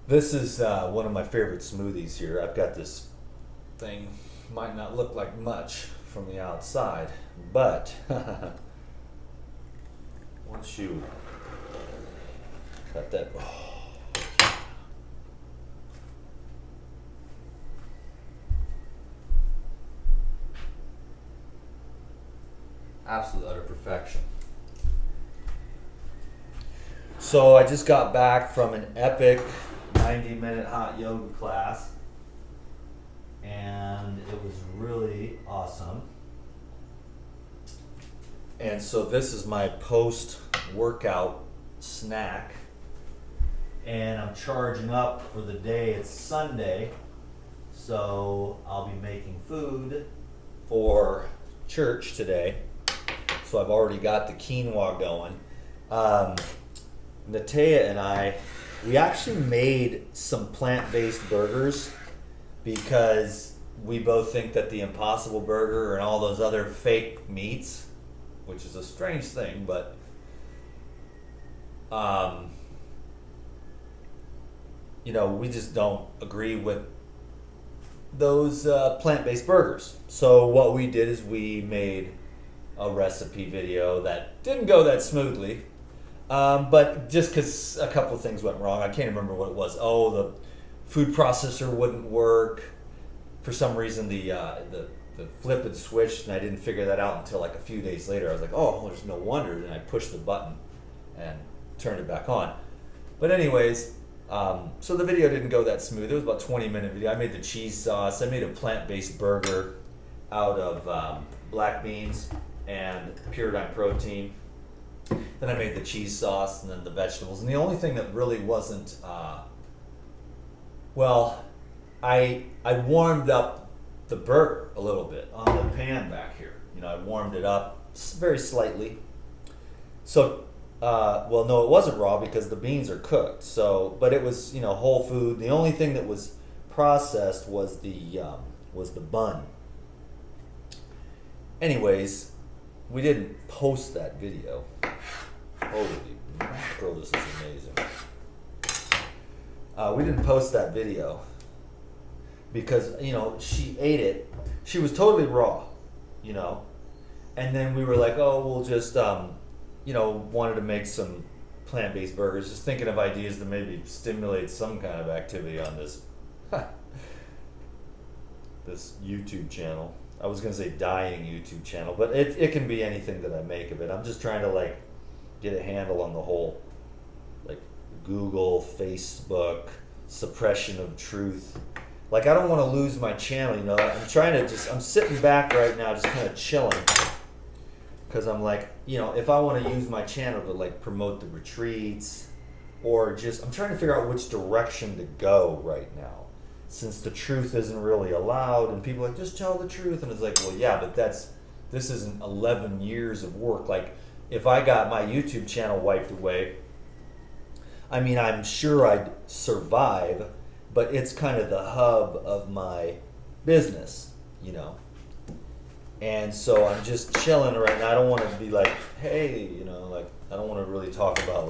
This is one of my favorite smoothies here. I've got this thing, might not look like much from the outside, but once you cut that, absolute utter perfection. So I just got back from an epic 90-minute hot yoga class, and it was really awesome. And so this is my post-workout snack, and I'm charging up for the day. It's Sunday, so I'll be making food for church today. So I've already got the quinoa going. Natea and I, we actually made some plant-based burgers because we both think that the Impossible Burger and all those other fake meats, which is a strange thing, but we just don't agree with those plant-based burgers. So what we did is we made a recipe video that didn't go that smoothly. But just because a couple of things went wrong, I can't remember what it was. Oh, the food processor wouldn't work. For some reason, the flip had switched, and I didn't figure that out until like a few days later. I was like, oh, well, there's no wonder. And I pushed the button and turned it back on. But anyways, so the video didn't go that smooth. It was about a 20-minute video. I made the cheese sauce. I made a plant-based burger out of black beans and Puridyne protein. Then I made the cheese sauce and then the vegetables. And the only thing that really wasn't, I warmed up the burger a little bit on the pan back here. I warmed it up very slightly. So, no, it wasn't raw because the beans are cooked. So, but it was, whole food. The only thing that was processed was the bun. Anyways, we didn't post that video. Holy mackerel, this is amazing. We didn't post that video because, she ate it. She was totally raw, And then we were like, oh, we'll just, wanted to make some plant-based burgers, just thinking of ideas to maybe stimulate some kind of activity on this, this YouTube channel. I was going to say dying YouTube channel, but it can be anything that I make of it. I'm just trying to, get a handle on the whole, Google, Facebook, suppression of truth. I don't want to lose my channel, I'm trying to I'm sitting back right now, just kind of chilling. Because I'm if I want to use my channel to, promote the retreats, or I'm trying to figure out which direction to go right now. Since the truth isn't really allowed, and people are like, just tell the truth. And it's well, yeah, but this isn't 11 years of work. If I got my YouTube channel wiped away, I'm sure I'd survive, but it's kind of the hub of my business, And so I'm just chilling right now. I don't want to be hey, I don't want to really talk about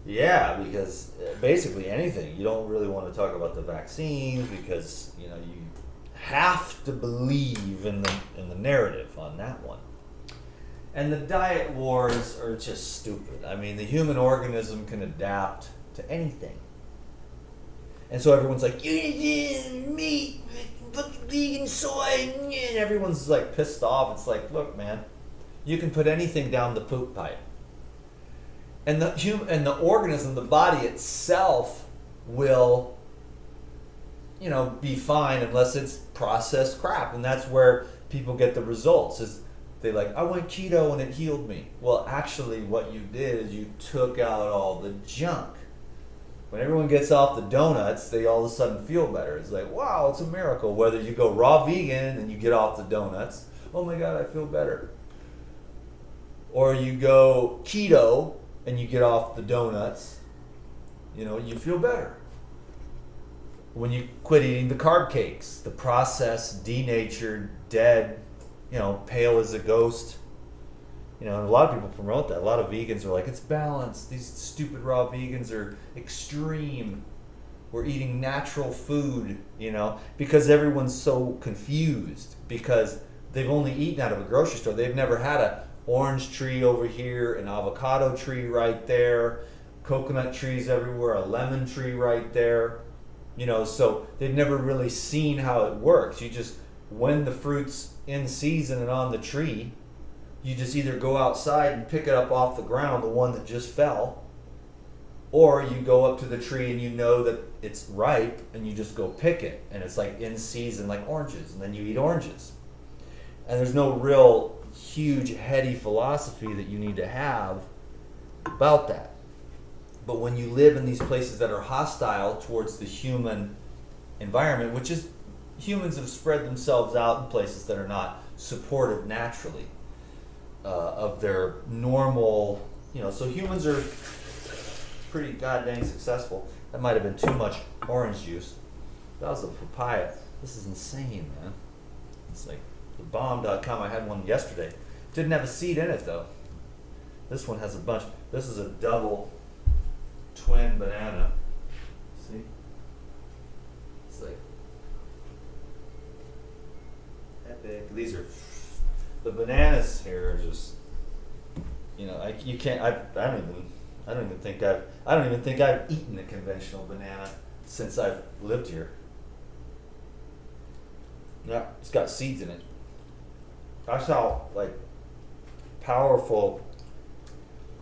because basically anything. You don't really want to talk about the vaccines because, you have to believe in the narrative on that one. And the diet wars are just stupid. The human organism can adapt to anything. And so everyone's like, you eat meat, vegan soy, and everyone's pissed off. It's look, man, you can put anything down the poop pipe. And the organism, the body itself will, be fine unless it's processed crap. And that's where people get the results. Is they I went keto and it healed me. Well, actually what you did is you took out all the junk. When everyone gets off the donuts, they all of a sudden feel better. It's wow, it's a miracle. Whether you go raw vegan and you get off the donuts, oh my God, I feel better. Or you go keto and you get off the donuts, you feel better. When you quit eating the carb cakes, the processed, denatured, dead, pale as a ghost, You know, and a lot of people promote that. A lot of vegans are like, it's balanced. These stupid raw vegans are extreme. We're eating natural food, you know, because everyone's so confused because they've only eaten out of a grocery store. They've never had a orange tree over here, an avocado tree right there, coconut trees everywhere, a lemon tree right there. You know, so they've never really seen how it works. You just, when the fruit's in season and on the tree, you just either go outside and pick it up off the ground, the one that just fell, or you go up to the tree and you know that it's ripe and you just go pick it. And it's like in season, like oranges, and then you eat oranges. And there's no real huge heady philosophy that you need to have about that. But when you live in these places that are hostile towards the human environment, which is, humans have spread themselves out in places that are not supportive naturally of their normal, you know, so humans are pretty goddamn successful. That might have been too much orange juice. That was a papaya. This is insane, man. It's like thebomb.com. I had one yesterday. Didn't have a seed in it though. This one has a bunch. This is a double twin banana. See? It's like epic. These are, the bananas here are just, you know, you can't. I don't even think I've eaten a conventional banana since I've lived here. Yeah, it's got seeds in it. That's how like powerful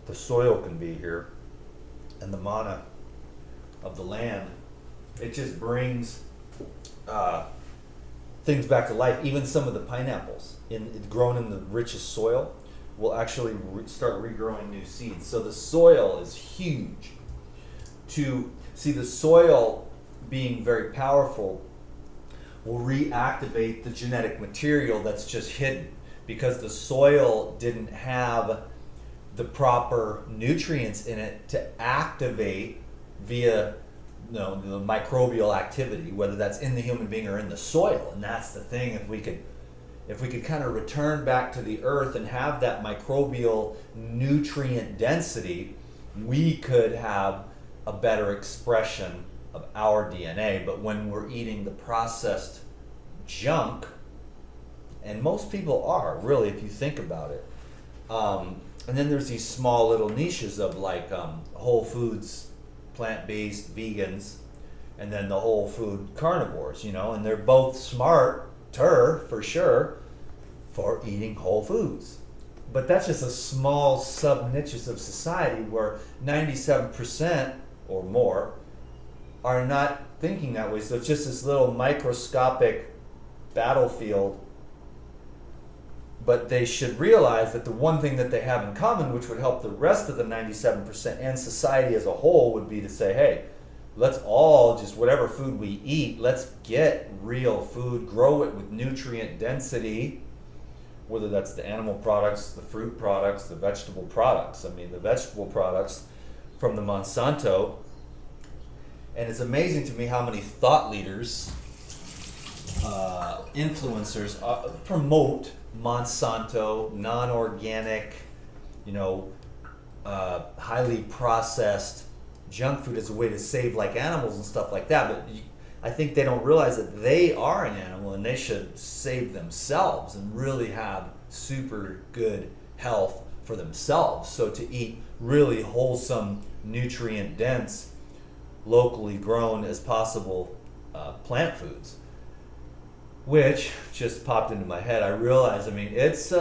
the soil can be here, and the mana of the land. It just brings things back to life. Even some of the pineapples grown in the richest soil will actually start regrowing new seeds. So the soil is huge. To see the soil being very powerful will reactivate the genetic material that's just hidden because the soil didn't have the proper nutrients in it to activate via, you know, the microbial activity, whether that's in the human being or in the soil. And that's the thing, if we could kind of return back to the earth and have that microbial nutrient density, we could have a better expression of our DNA. But when we're eating the processed junk, and most people are, really, if you think about it, and then there's these small little niches of like whole foods, plant-based vegans, and then the whole food carnivores, you know, and they're both smarter for sure for eating whole foods. But that's just a small sub niches of society where 97% or more are not thinking that way. So it's just this little microscopic battlefield. But they should realize that the one thing that they have in common, which would help the rest of the 97% and society as a whole, would be to say, hey, let's all just, whatever food we eat, let's get real food, grow it with nutrient density, whether that's the animal products, the fruit products, the vegetable products. I mean, the vegetable products from the Monsanto. And it's amazing to me how many thought leaders, influencers promote Monsanto, non-organic, you know, highly processed junk food as a way to save like animals and stuff like that. But I think they don't realize that they are an animal and they should save themselves and really have super good health for themselves. So to eat really wholesome, nutrient dense, locally grown as possible plant foods, which just popped into my head. I realized, I mean, it's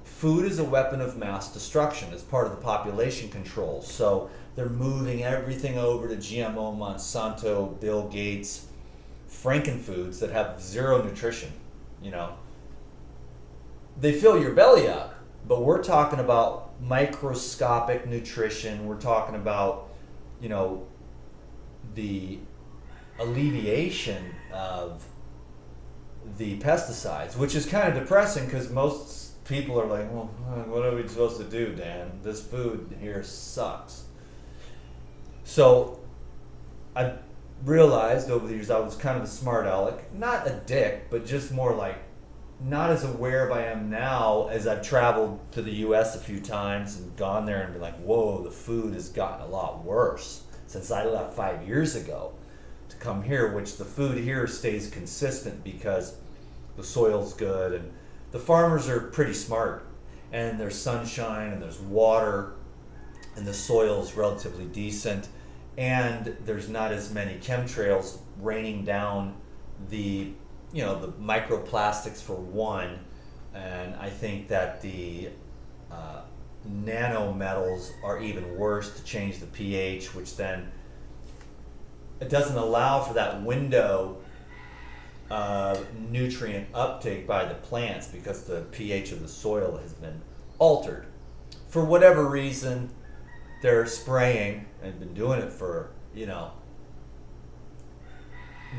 food is a weapon of mass destruction. It's part of the population control. So they're moving everything over to GMO, Monsanto, Bill Gates, Frankenfoods that have zero nutrition. You know, they fill your belly up, but we're talking about microscopic nutrition. We're talking about, you know, the alleviation of the pesticides, which is kind of depressing because most people are like, well, what are we supposed to do, Dan? This food here sucks. So I realized over the years I was kind of a smart aleck, not a dick, but just more like not as aware of I am now as I've traveled to the US a few times and gone there and been like, whoa, the food has gotten a lot worse since I left 5 years ago to come here, which the food here stays consistent because the soil's good and the farmers are pretty smart, and there's sunshine and there's water and the soil's relatively decent, and there's not as many chemtrails raining down the the microplastics for one, and I think that the nanometals are even worse to change the pH, which then it doesn't allow for that window of nutrient uptake by the plants because the pH of the soil has been altered. For whatever reason, they're spraying and been doing it for,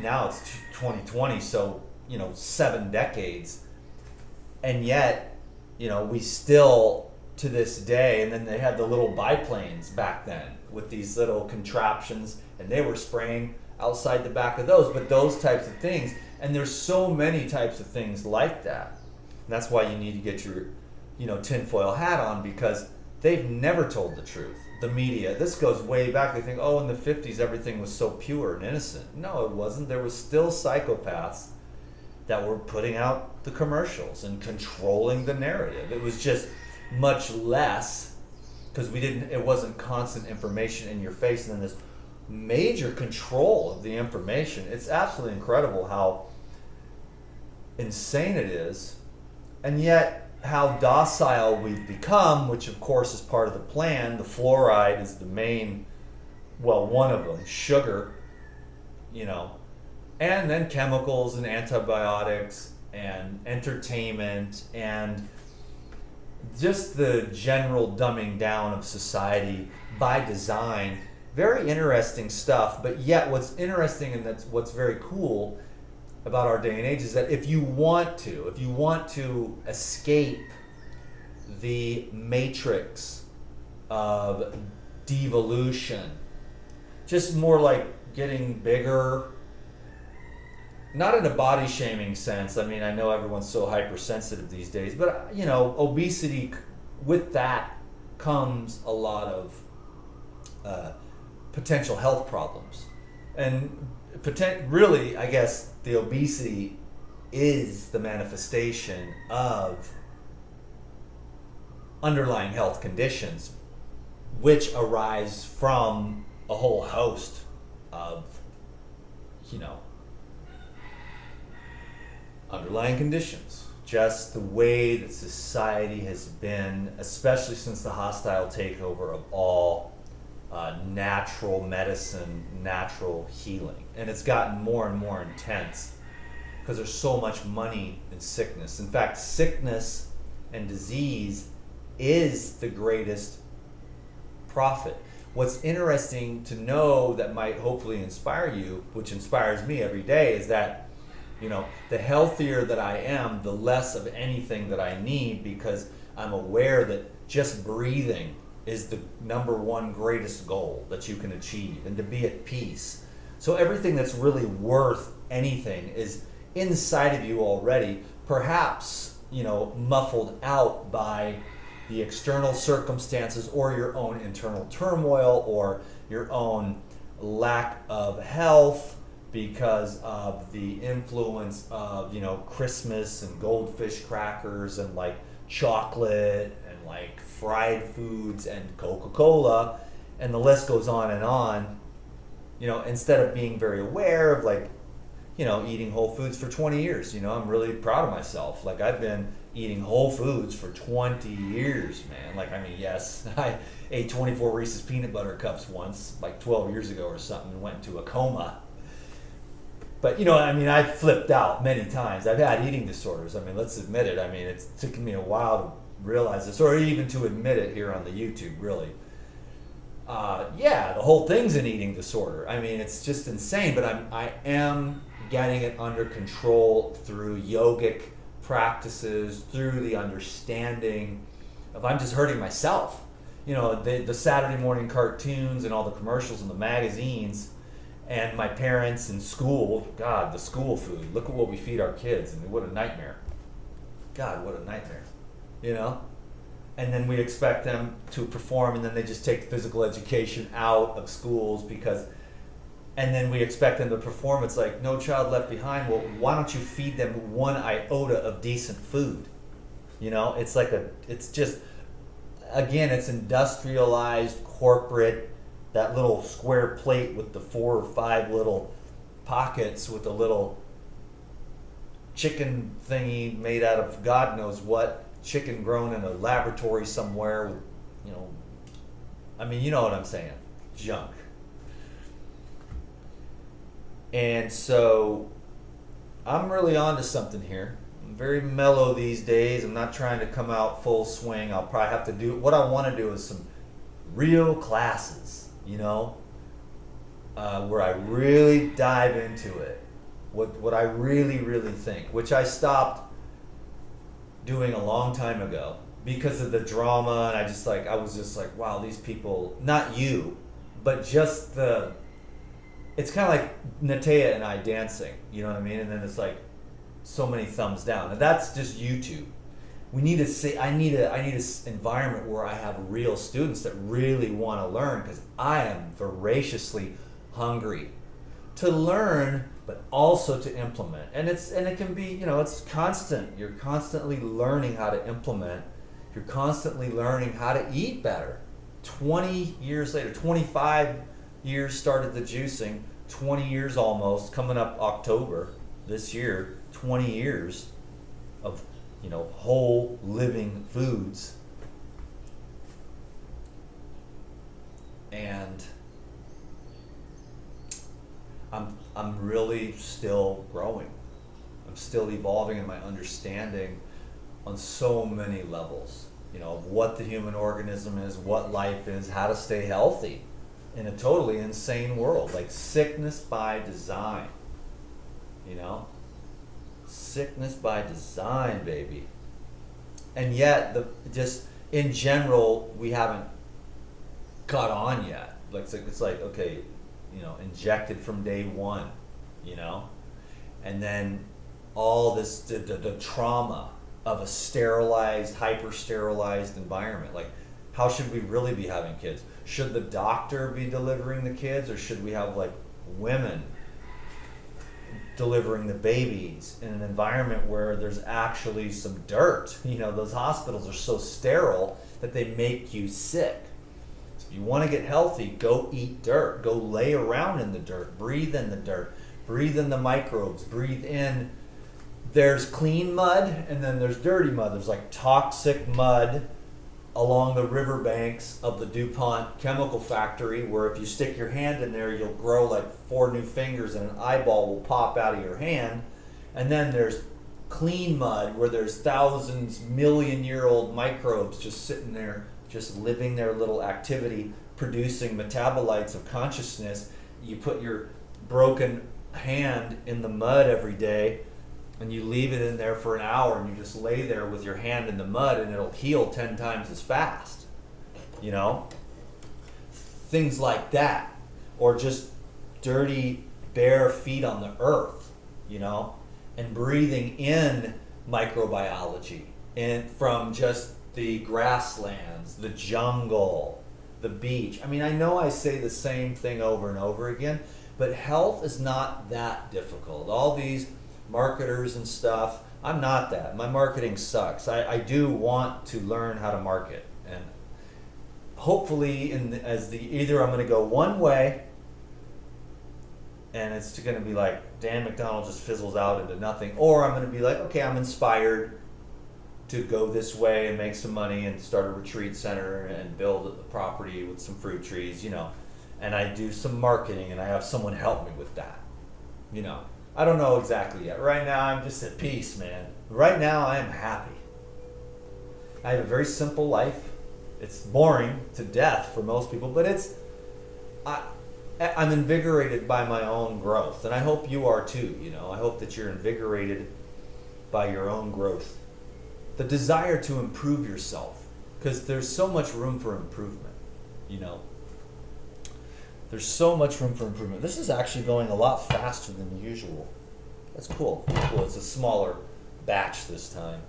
now it's 2020, so 7 decades, and yet we still to this day. And then they had the little biplanes back then with these little contraptions, and they were spraying outside the back of those. But those types of things, and there's so many types of things like that, and that's why you need to get your tinfoil hat on, because they've never told the truth. The media, this goes way back, they think, oh, in the 50s everything was so pure and innocent. No, it wasn't. There was still psychopaths that were putting out the commercials and controlling the narrative. It was just much less because it wasn't constant information in your face, and then this major control of the information. It's absolutely incredible how insane it is, and yet how docile we've become, which of course is part of the plan. The fluoride is the main, one of them, sugar, and then chemicals and antibiotics and entertainment and just the general dumbing down of society by design. Very interesting stuff, but yet what's interesting and that's what's very cool about our day and age is that if you want to escape the matrix of devolution, just more like getting bigger, not in a body shaming sense. I mean, I know everyone's so hypersensitive these days, but obesity, with that comes a lot of potential health problems. And really, I guess the obesity is the manifestation of underlying health conditions, which arise from a whole host of, underlying conditions. Just the way that society has been, especially since the hostile takeover of all natural medicine, natural healing. And it's gotten more and more intense because there's so much money in sickness. In fact, sickness and disease is the greatest profit. What's interesting to know that might hopefully inspire you, which inspires me every day, is that the healthier that I am, the less of anything that I need, because I'm aware that just breathing is the number one greatest goal that you can achieve, and to be at peace. So everything that's really worth anything is inside of you already, perhaps, muffled out by the external circumstances or your own internal turmoil or your own lack of health because of the influence of, Christmas and goldfish crackers and like chocolate and like fried foods and Coca-Cola, and the list goes on and on. Instead of being very aware of eating whole foods for 20 years. I'm really proud of myself. Like, I've been eating whole foods for 20 years, man. Yes, I ate 24 Reese's peanut butter cups once, like 12 years ago or something, and went into a coma. But, I've flipped out many times. I've had eating disorders. Let's admit it. It's taken me a while to realize this, or even to admit it here on the YouTube, really. The whole thing's an eating disorder. It's just insane, but I am getting it under control through yogic practices, through the understanding of I'm just hurting myself. The Saturday morning cartoons and all the commercials in the magazines, and my parents in school, God, the school food. Look at what we feed our kids, and what a nightmare. God, what a nightmare, you know? And then we expect them to perform, and then they just take physical education out of schools and then we expect them to perform. It's like No Child Left Behind. Well, why don't you feed them one iota of decent food? You know, it's just, again, it's industrialized, corporate, that little square plate with the 4 or 5 little pockets with a little chicken thingy made out of God knows what, chicken grown in a laboratory somewhere with, you know, I mean, you know what I'm saying, junk. And so I'm really onto something here. I'm very mellow these days. I'm not trying to come out full swing. I'll probably have to do, what I want to do is some real classes, you know, where I really dive into it. What I really, really think, which I stopped doing a long time ago because of the drama, and I was just like, wow, these people, not you, but just it's kind of like Natea and I dancing, you know what I mean? And then it's like so many thumbs down, and that's just YouTube. We need to say, I need an environment where I have real students that really want to learn, because I am voraciously hungry to learn, but also to implement. And it can be, you know, it's constant. You're constantly learning how to implement. You're constantly learning how to eat better. 20 years later, 25 years started the juicing, 20 years almost, coming up October this year, 20 years of, you know, whole living foods. And I'm really still growing. I'm still evolving in my understanding on so many levels, you know, of what the human organism is, what life is, how to stay healthy in a totally insane world, like sickness by design, you know? Sickness by design, baby. And yet, just in general, we haven't caught on yet. It's like, okay, you know, injected from day one, you know? And then all this, the trauma of a sterilized, hyper-sterilized environment. Like, how should we really be having kids? Should the doctor be delivering the kids, or should we have, like, women delivering the babies in an environment where there's actually some dirt? You know, those hospitals are so sterile that they make you sick. So if you want to get healthy, go eat dirt. Go lay around in the dirt. Breathe in the dirt. Breathe in the microbes. Breathe in. There's clean mud, and then there's dirty mud. There's like toxic mud along the riverbanks of the DuPont chemical factory, where if you stick your hand in there, you'll grow like 4 new fingers and an eyeball will pop out of your hand. And then there's clean mud, where there's thousands, million-year-old microbes just sitting there, just living their little activity, producing metabolites of consciousness. You put your broken hand in the mud every day, and you leave it in there for an hour, and you just lay there with your hand in the mud, and it'll heal 10 times as fast, you know? Things like that. Or just dirty, bare feet on the earth, you know? And breathing in microbiology and from just the grasslands, the jungle, the beach. I mean, I know I say the same thing over and over again, but health is not that difficult. All these marketers and stuff, I'm not that. My marketing sucks. I do want to learn how to market, and hopefully either I'm going to go one way and it's going to be like Dan McDonald just fizzles out into nothing, or I'm going to be like, okay, I'm inspired to go this way and make some money and start a retreat center and build a property with some fruit trees, you know, and I do some marketing and I have someone help me with that, you know. I don't know exactly yet. Right now, I'm just at peace, man. Right now, I am happy. I have a very simple life. It's boring to death for most people, but I'm invigorated by my own growth, and I hope you are too, you know. I hope that you're invigorated by your own growth. The desire to improve yourself, because there's so much room for improvement, you know. There's so much room for improvement. This is actually going a lot faster than usual. That's cool. Cool. It's a smaller batch this time.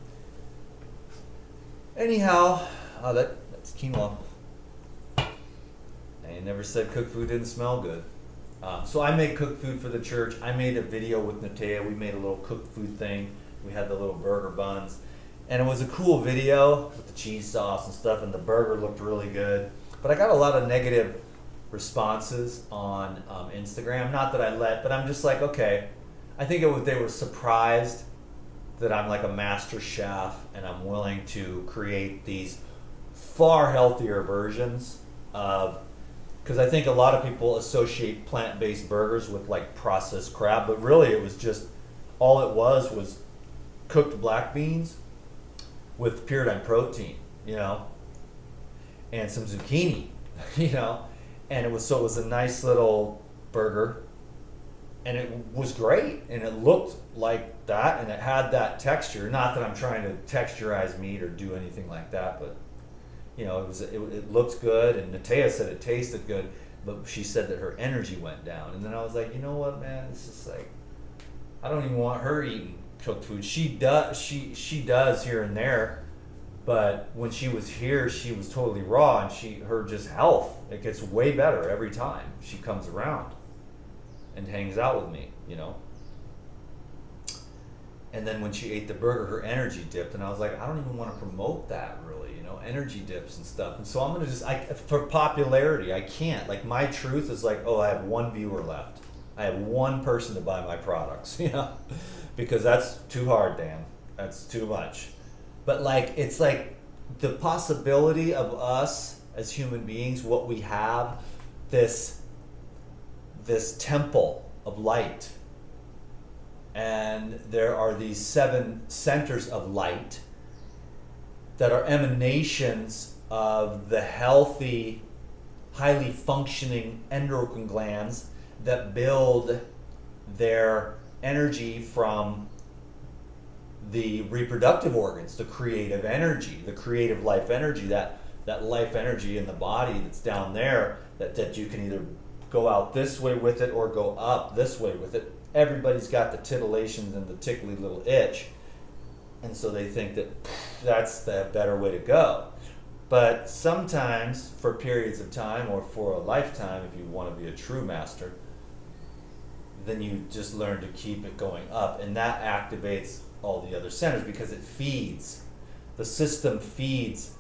Anyhow, that's quinoa. I never said cooked food didn't smell good. So I make cooked food for the church. I made a video with Natea. We made a little cooked food thing. We had the little burger buns. And it was a cool video with the cheese sauce and stuff, and the burger looked really good. But I got a lot of negative responses on Instagram. Not that but I'm just like, okay. I think they were surprised that I'm like a master chef and I'm willing to create these far healthier versions of, because I think a lot of people associate plant-based burgers with like processed crap, but really it was just, all it was cooked black beans with pyridine protein, and some zucchini, and it was a nice little burger, and it was great, and it looked like that, and it had that texture. Not that I'm trying to texturize meat or do anything like that, but it looked good, and Natea said it tasted good, but she said that her energy went down. And then I was like, you know what, man, it's just like, I don't even want her eating cooked food. She does here and there, but when she was here, she was totally raw, and her just health, it gets way better every time she comes around and hangs out with me, And then when she ate the burger, her energy dipped, and I was like, I don't even want to promote that really, energy dips and stuff. And so I'm gonna for popularity, I can't. Like, my truth is like, oh, I have one viewer left. I have one person to buy my products, because that's too hard, Dan. That's too much. But like, it's like the possibility of us as human beings, what we have, this temple of light, and there are these 7 centers of light that are emanations of the healthy, highly functioning endocrine glands that build their energy from the reproductive organs, the creative energy, the creative life energy, that life energy in the body that's down there, that you can either go out this way with it or go up this way with it. Everybody's got the titillations and the tickly little itch, and so they think that that's the better way to go. But sometimes, for periods of time or for a lifetime, if you want to be a true master, then you just learn to keep it going up, and that activates all the other centers, because it feeds. The system feeds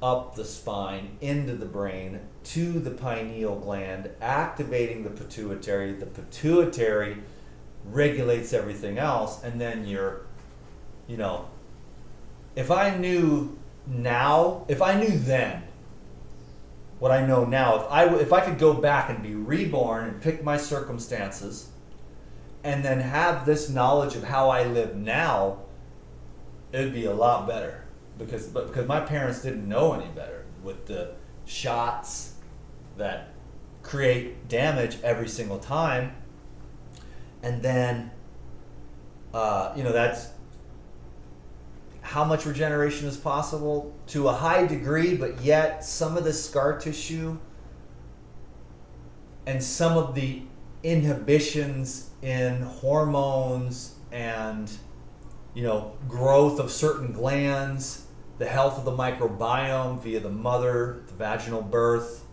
up the spine, into the brain, to the pineal gland, activating the pituitary. The pituitary regulates everything else, and then if I knew then what I know now, if I could go back and be reborn and pick my circumstances, and then have this knowledge of how I live now, it would be a lot better. Because my parents didn't know any better, with the shots that create damage every single time. And then, that's how much regeneration is possible to a high degree, but yet some of the scar tissue and some of the inhibitions in hormones and growth of certain glands, the health of the microbiome via the mother, the vaginal birth,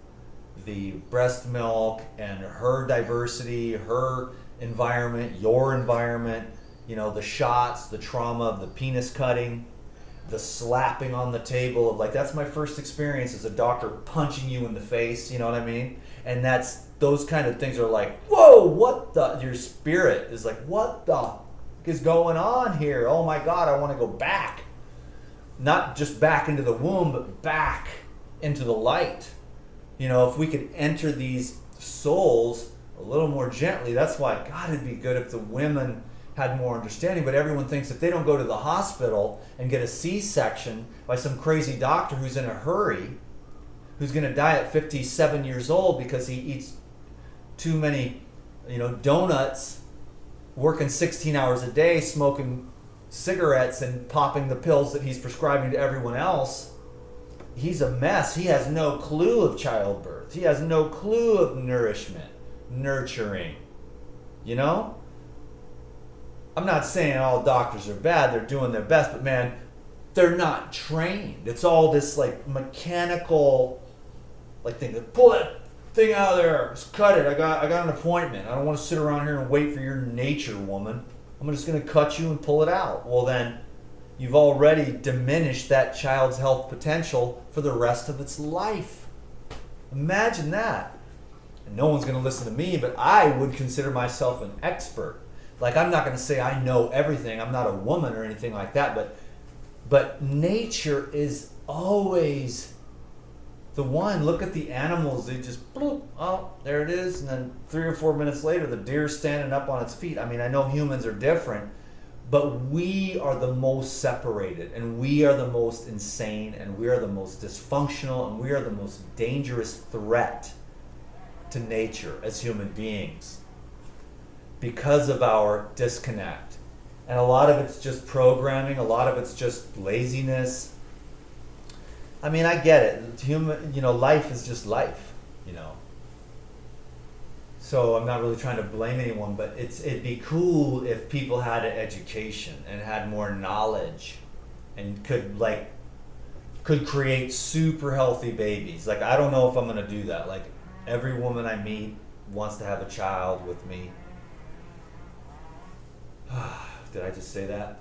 the breast milk, and her diversity, her environment, your environment, the shots, the trauma of the penis cutting, the slapping on the table of, like, that's my first experience as a doctor punching you in the face, you know what I mean? And those kind of things are like, whoa, your spirit is like, what the is going on here? Oh my God, I want to go back. Not just back into the womb, but back into the light. If we could enter these souls a little more gently. That's why, God, it'd be good if the women had more understanding. But everyone thinks if they don't go to the hospital and get a C-section by some crazy doctor who's in a hurry, who's going to die at 57 years old because he eats too many, donuts, working 16 hours a day, smoking cigarettes and popping the pills that he's prescribing to everyone else, he's a mess. He has no clue of childbirth. He has no clue of nourishment, nurturing. I'm not saying all doctors are bad. They're doing their best. But man, they're not trained. It's all this like mechanical, like thing. Pull that thing out of there. Just cut it. I got an appointment. I don't want to sit around here and wait for your nature, woman. I'm just going to cut you and pull it out. Well, then you've already diminished that child's health potential for the rest of its life. Imagine that. And no one's going to listen to me, but I would consider myself an expert. Like, I'm not going to say I know everything. I'm not a woman or anything like that, but nature is always the one. Look at the animals. They just, bloop, oh, there it is. And then 3 or 4 minutes later, the deer's standing up on its feet. I mean, I know humans are different, but we are the most separated, and we are the most insane, and we are the most dysfunctional, and we are the most dangerous threat to nature as human beings because of our disconnect. And a lot of it's just programming, a lot of it's just laziness. I mean, I get it. Human, life is just life, So I'm not really trying to blame anyone, but it'd be cool if people had an education and had more knowledge and could create super healthy babies. Like, I don't know if I'm gonna do that. Like, every woman I meet wants to have a child with me. Did I just say that?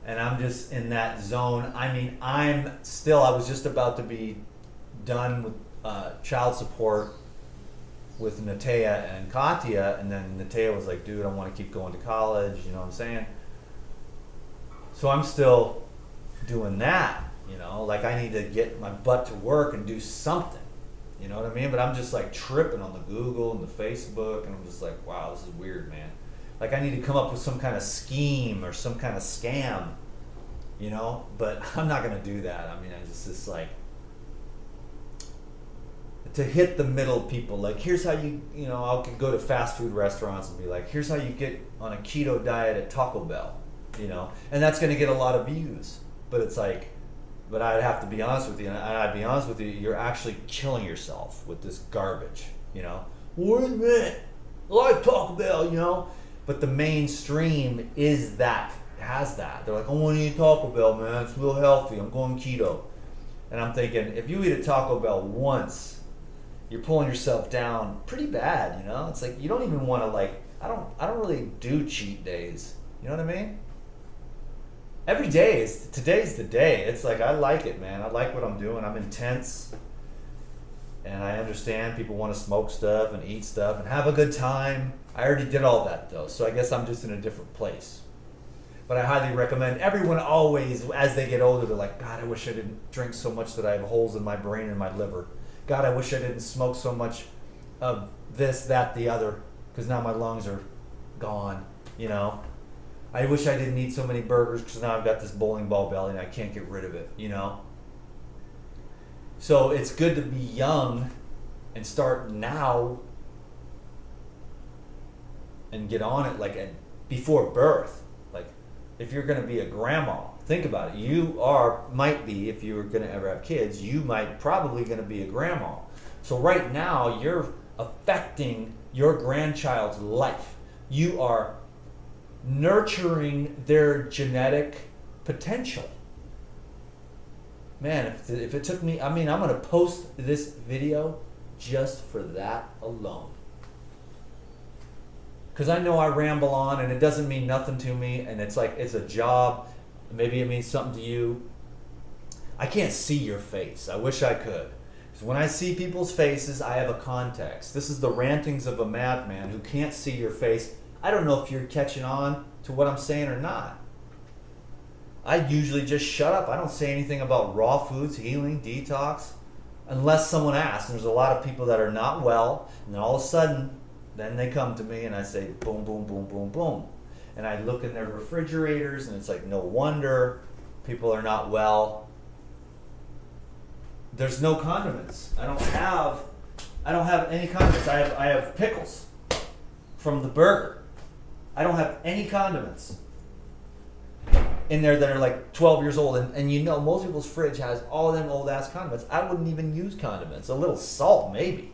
And I'm just in that zone. I mean, I was just about to be done with child support with Natea and Katya, and then Natea was like, dude, I want to keep going to college, you know what I'm saying? So I'm still doing that, like I need to get my butt to work and do something, you know what I mean? But I'm just like tripping on the Google and the Facebook, and I'm just like, wow, this is weird, man. Like, I need to come up with some kind of scheme or some kind of scam, but I'm not going to do that. I mean, it's like, to hit the middle people, like, here's how you, I could go to fast food restaurants and be like, here's how you get on a keto diet at Taco Bell, and that's going to get a lot of views. But it's like, but I'd have to be honest with you, and I'd be honest with you, you're actually killing yourself with this garbage, Wait a minute, I like Taco Bell, But the mainstream has that. They're like, I want to eat Taco Bell, man. It's real healthy. I'm going keto. And I'm thinking, if you eat a Taco Bell once, you're pulling yourself down pretty bad, It's like, you don't even want to, I don't really do cheat days. You know what I mean? Every day today's the day. It's like, I like it, man. I like what I'm doing. I'm intense. And I understand people want to smoke stuff and eat stuff and have a good time. I already did all that, though, so I guess I'm just in a different place. But I highly recommend everyone always, as they get older, they're like, God, I wish I didn't drink so much that I have holes in my brain and my liver. God, I wish I didn't smoke so much of this, that, the other, because now my lungs are gone, I wish I didn't eat so many burgers because now I've got this bowling ball belly and I can't get rid of it, So it's good to be young and start now and get on it before birth. Like, if you're going to be a grandma, think about it. Might be, if you were going to ever have kids, probably going to be a grandma. So right now you're affecting your grandchild's life. You are nurturing their genetic potential. Man, if it took me, I'm going to post this video just for that alone. Because I know I ramble on and it doesn't mean nothing to me, and it's like, it's a job. Maybe it means something to you. I can't see your face. I wish I could. Because when I see people's faces, I have a context. This is the rantings of a madman who can't see your face. I don't know if you're catching on to what I'm saying or not. I usually just shut up. I don't say anything about raw foods, healing, detox, unless someone asks. And there's a lot of people that are not well, and then all of a sudden, then they come to me and I say, boom, boom, boom, boom, boom. And I look in their refrigerators and it's like, no wonder people are not well. There's no condiments. I don't have any condiments. I have pickles from the burger. I don't have any condiments in there that are like 12 years old. And most people's fridge has all of them old ass condiments. I wouldn't even use condiments. A little salt, maybe.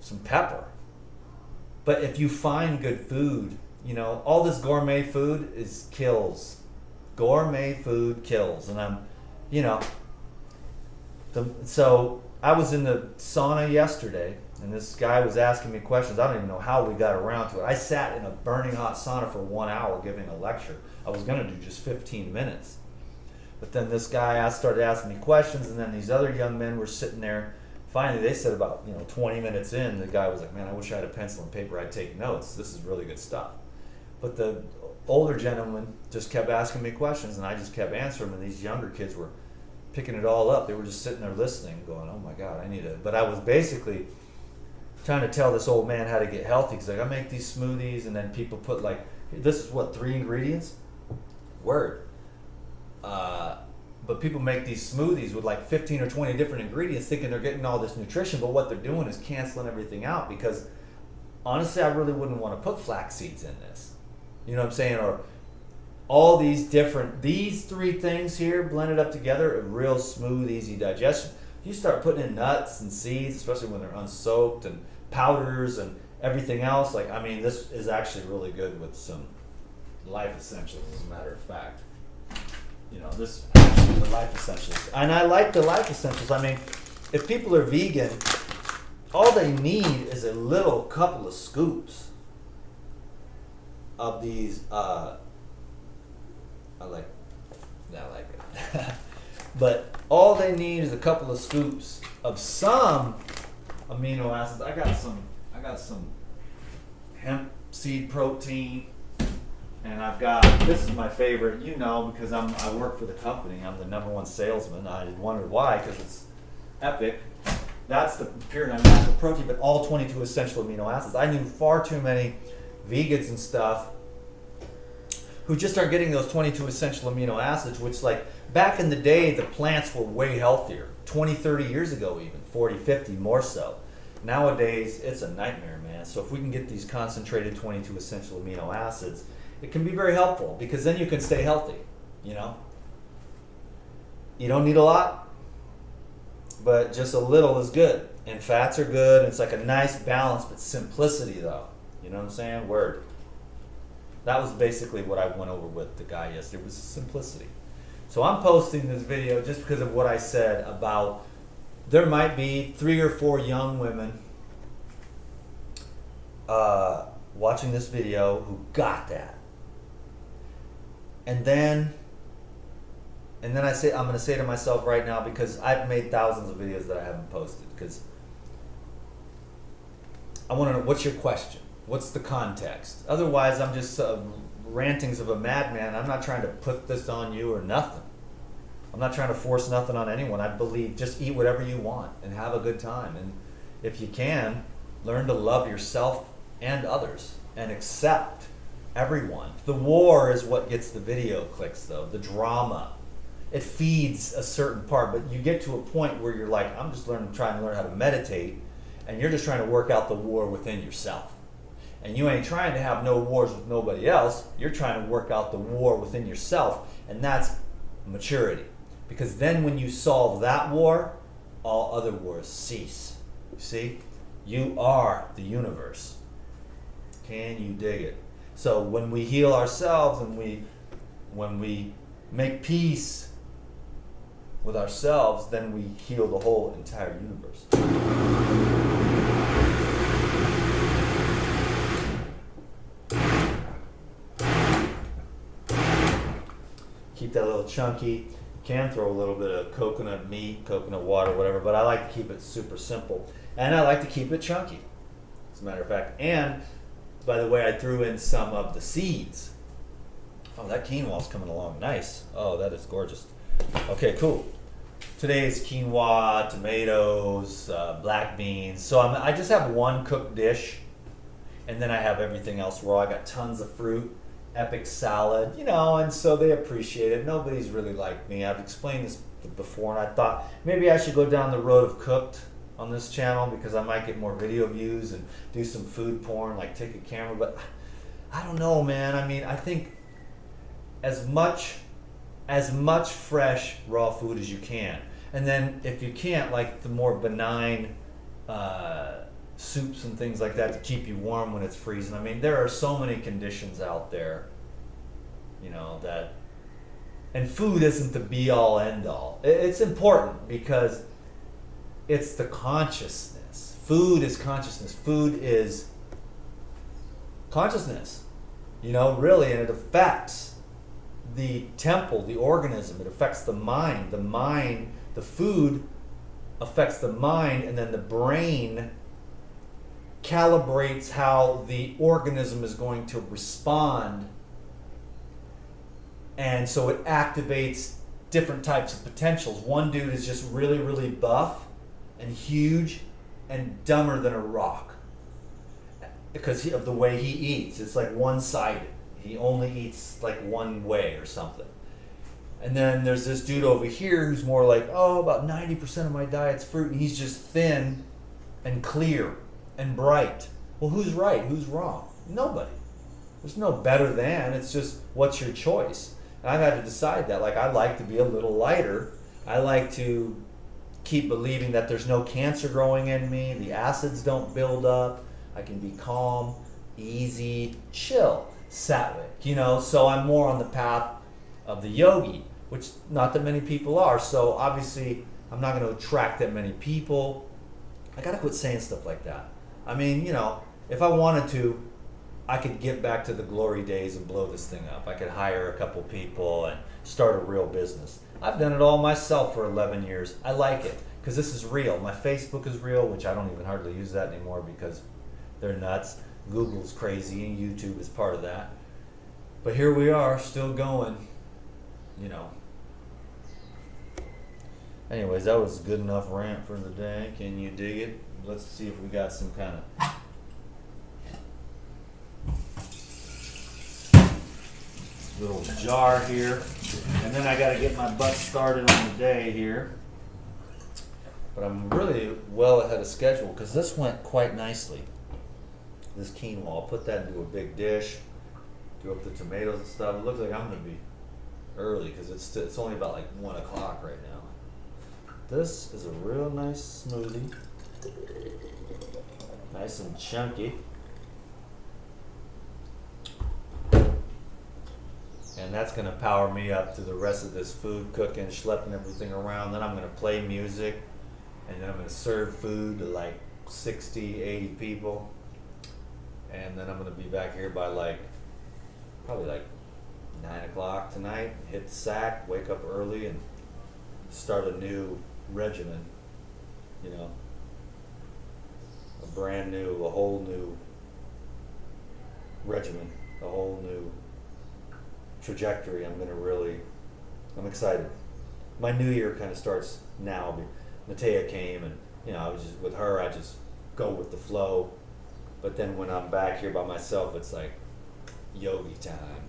Some pepper. But if you find good food, all this gourmet food kills. Gourmet food kills. And I'm, you know, so I was in the sauna yesterday, and this guy was asking me questions. I don't even know how we got around to it. I sat in a burning hot sauna for 1 hour giving a lecture. I was going to do just 15 minutes. But then this guy started asking me questions, and then these other young men were sitting there. Finally, they said about 20 minutes in, the guy was like, man, I wish I had a pencil and paper. I'd take notes. This is really good stuff. But the older gentleman just kept asking me questions, and I just kept answering them, and these younger kids were picking it all up. They were just sitting there listening, going, oh my God, I need it. But I was basically trying to tell this old man how to get healthy. Because like, I make these smoothies, and then people put like, this is what, 3 ingredients? Word. But people make these smoothies with like 15 or 20 different ingredients thinking they're getting all this nutrition, but what they're doing is canceling everything out, because honestly, I really wouldn't want to put flax seeds in this. You know what I'm saying? Or all these 3 things here blended up together, a real smooth, easy digestion. You start putting in nuts and seeds, especially when they're unsoaked, and powders and everything else. Like, I mean, this is actually really good with some life essentials, as a matter of fact. This actually the life essentials. And I like the life essentials. I mean, if people are vegan, all they need is a little couple of scoops of these, I like it. But all they need is a couple of scoops of some amino acids. I got some hemp seed protein. And I've got, this is my favorite, because I work for the company. I'm the #1 salesman. I wondered why, because it's epic. That's the pure natural protein, but all 22 essential amino acids. I knew far too many vegans and stuff who just aren't getting those 22 essential amino acids, which, like, back in the day, the plants were way healthier. 20, 30 years ago even, 40, 50, more so. Nowadays, it's a nightmare, man. So if we can get these concentrated 22 essential amino acids, it can be very helpful, because then you can stay healthy, You don't need a lot, but just a little is good. And fats are good, and it's like a nice balance, but simplicity, though. You know what I'm saying? Word. That was basically what I went over with the guy yesterday. It was simplicity. So I'm posting this video just because of what I said about there might be 3 or 4 young women watching this video who got that. And then I'm going to say to myself right now, because I've made thousands of videos that I haven't posted, because I want to know, what's your question? What's the context? Otherwise, I'm just rantings of a madman. I'm not trying to put this on you or nothing. I'm not trying to force nothing on anyone. I believe just eat whatever you want and have a good time. And if you can, learn to love yourself and others and accept everyone. The war is what gets the video clicks, though. The drama. It feeds a certain part, but you get to a point where you're like, I'm just trying to learn how to meditate, and you're just trying to work out the war within yourself. And you ain't trying to have no wars with nobody else. You're trying to work out the war within yourself, and that's maturity. Because then when you solve that war, all other wars cease. You see? You are the universe. Can you dig it? So when we heal ourselves and when we make peace with ourselves, then we heal the whole entire universe. Keep that a little chunky. You can throw a little bit of coconut meat, coconut water, whatever, but I like to keep it super simple. And I like to keep it chunky, as a matter of fact. And by the way, I threw in some of the seeds. Oh, that quinoa's coming along nice. Oh, that is gorgeous. Okay, cool. Today's quinoa, tomatoes, black beans. So I just have one cooked dish, and then I have everything else raw. I got tons of fruit, epic salad, and so they appreciate it. Nobody's really like me. I've explained this before, and I thought maybe I should go down the road of cooked on this channel, because I might get more video views and do some food porn, like take a camera, but I don't know, man. I mean, I think as much fresh raw food as you can, and then if you can't, like the more benign soups and things like that to keep you warm when it's freezing. I mean, there are so many conditions out there, that And food isn't the be all end all. It's important because it's the consciousness. Food is consciousness. Food is consciousness, really, and it affects the temple, the organism. It affects the mind. The food affects the mind, and then the brain calibrates how the organism is going to respond. And so it activates different types of potentials. One dude is just really, really buff and huge and dumber than a rock because of the way he eats. It's like one-sided. He only eats like one way or something. And then there's this dude over here who's more like, about 90% of my diet's fruit, and he's just thin and clear and bright. Well, who's right? Who's wrong? Nobody. There's no better than. It's just what's your choice. And I've had to decide that. Like, I like to be a little lighter. I like to keep believing that there's no cancer growing in me. The acids don't build up. I can be calm, easy, chill, sattvic, So I'm more on the path of the yogi, which not that many people are. So obviously, I'm not going to attract that many people. I got to quit saying stuff like that. I mean, if I wanted to, I could get back to the glory days and blow this thing up. I could hire a couple people and start a real business. I've done it all myself for 11 years. I like it because this is real. My Facebook is real, which I don't even hardly use that anymore because they're nuts. Google's crazy and YouTube is part of that. But here we are, still going, Anyways, that was a good enough rant for the day. Can you dig it? Let's see if we got some kind of little jar here, and then I got to get my butt started on the day here. But I'm really well ahead of schedule because this went quite nicely. This quinoa, I'll put that into a big dish, do up the tomatoes and stuff. It looks like I'm gonna be early because it's only about like 1 o'clock right now. This is a real nice smoothie, nice and chunky. And that's going to power me up to the rest of this food, cooking, schlepping everything around. Then I'm going to play music, and then I'm going to serve food to like 60, 80 people. And then I'm going to be back here by probably 9 o'clock tonight, hit the sack, wake up early, and start a new regimen. A whole new regimen, a whole new trajectory. I'm excited. My new year kind of starts now. Matea came and, I was just with her, I just go with the flow. But then when I'm back here by myself, it's like yogi time.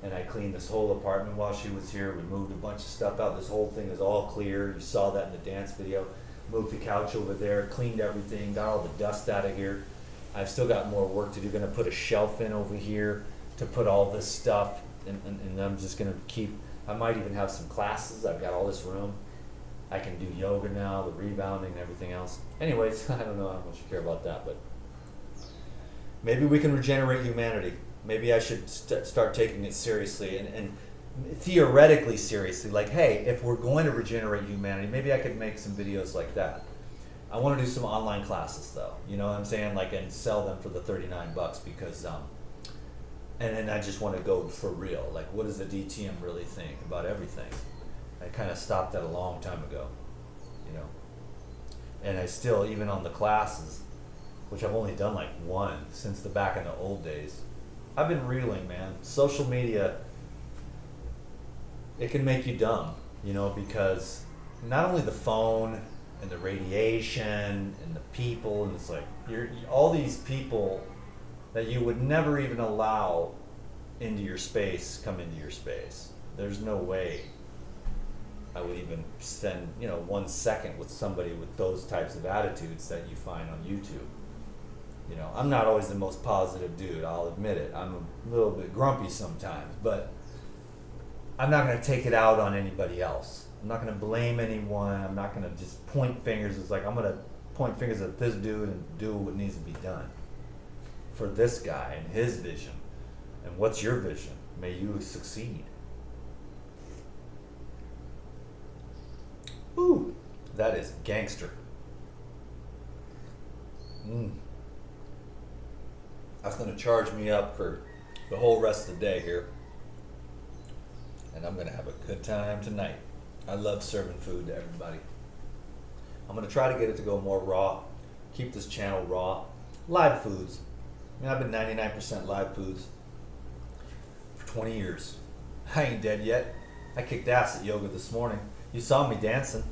And I cleaned this whole apartment while she was here. We moved a bunch of stuff out. This whole thing is all clear. You saw that in the dance video. Moved the couch over there, cleaned everything, got all the dust out of here. I've still got more work to do. Gonna put a shelf in over here to put all this stuff. And I'm just going to keep, I might even have some classes. I've got all this room. I can do yoga now, the rebounding and everything else. Anyways, I don't know how much you care about that, but maybe we can regenerate humanity. Maybe I should start taking it seriously and theoretically seriously. Like, hey, if we're going to regenerate humanity, maybe I could make some videos like that. I want to do some online classes though, you know what I'm saying? And sell them for the $39 because, and then I just want to go for real. Like, what does the DTM really think about everything? I kind of stopped that a long time ago, And I still, even on the classes, which I've only done one since the back in the old days, I've been reeling, man. Social media, it can make you dumb, because not only the phone and the radiation and the people, and it's like, all these people that you would never even allow into your space come into your space. There's no way I would even spend 1 second with somebody with those types of attitudes that you find on YouTube. I'm not always the most positive dude, I'll admit it. I'm a little bit grumpy sometimes, but I'm not going to take it out on anybody else. I'm not going to blame anyone. I'm not going to just point fingers. It's like I'm going to point fingers at this dude and do what needs to be done for this guy and his vision. And what's your vision? May you succeed. Ooh, that is gangster. That's gonna charge me up for the whole rest of the day here. And I'm gonna have a good time tonight. I love serving food to everybody. I'm gonna try to get it to go more raw. Keep this channel raw. Live foods. I mean, I've been 99% live foods for 20 years. I ain't dead yet. I kicked ass at yoga this morning. You saw me dancing.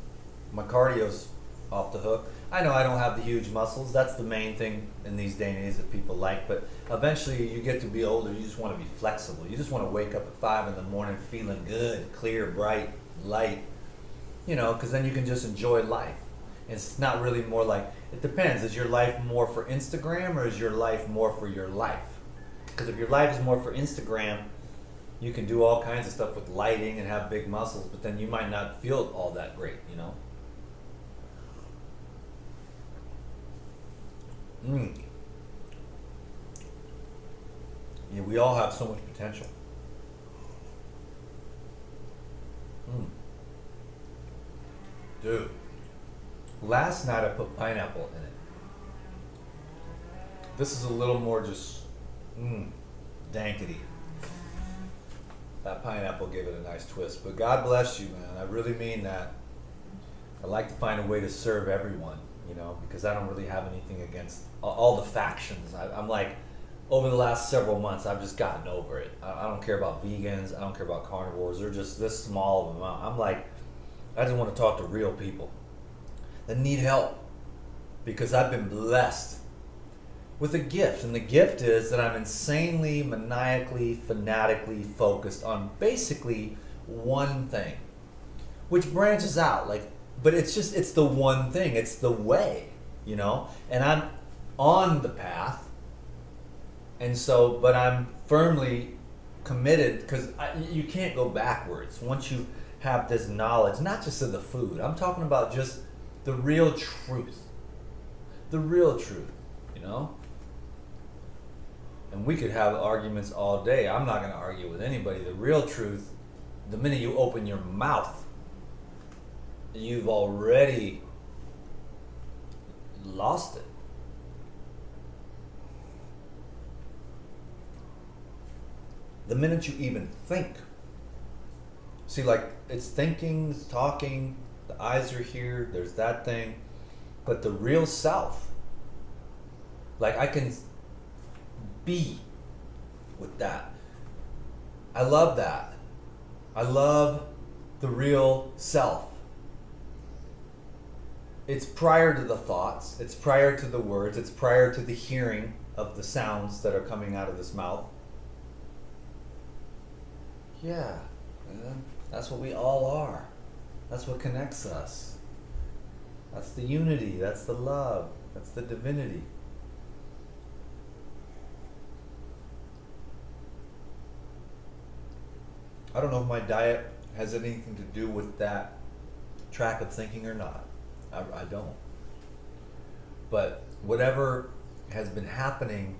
My cardio's off the hook. I know I don't have the huge muscles. That's the main thing in these day and age that people like. But eventually you get to be older. You just want to be flexible. You just want to wake up at 5 in the morning feeling good, clear, bright, light. You know, because then you can just enjoy life. It's not really more like, it depends. Is your life more for Instagram or is your life more for your life? Because if your life is more for Instagram, you can do all kinds of stuff with lighting and have big muscles, but then you might not feel all that great, you know? Yeah, we all have so much potential. Dude, last night I put pineapple in it. This is a little more just dankety. That pineapple gave it a nice twist. But God bless you, man. I really mean that. I like to find a way to serve everyone, you know, because I don't really have anything against all the factions. I'm like, over the last several months, I've just gotten over it. I don't care about vegans. I don't care about carnivores. They're just this small of them. I'm like, I just want to talk to real people that need help, because I've been blessed with a gift. And the gift is that I'm insanely, maniacally, fanatically focused on basically one thing, which branches out, like, but it's the one thing, it's the way, you know, and I'm on the path. And so, but I'm firmly committed, because you can't go backwards once you have this knowledge, not just of the food. I'm talking about just the real truth. The real truth, you know? And we could have arguments all day. I'm not going to argue with anybody. The real truth, the minute you open your mouth, you've already lost it. The minute you even think. See, like, it's thinking, it's talking, the eyes are here, there's that thing. But the real self, like, I can be with that. I love that. I love the real self. It's prior to the thoughts, it's prior to the words, it's prior to the hearing of the sounds that are coming out of this mouth. Yeah, that's what we all are. That's what connects us. That's the unity, that's the love, that's the divinity. I don't know if my diet has anything to do with that track of thinking or not. I don't. But whatever has been happening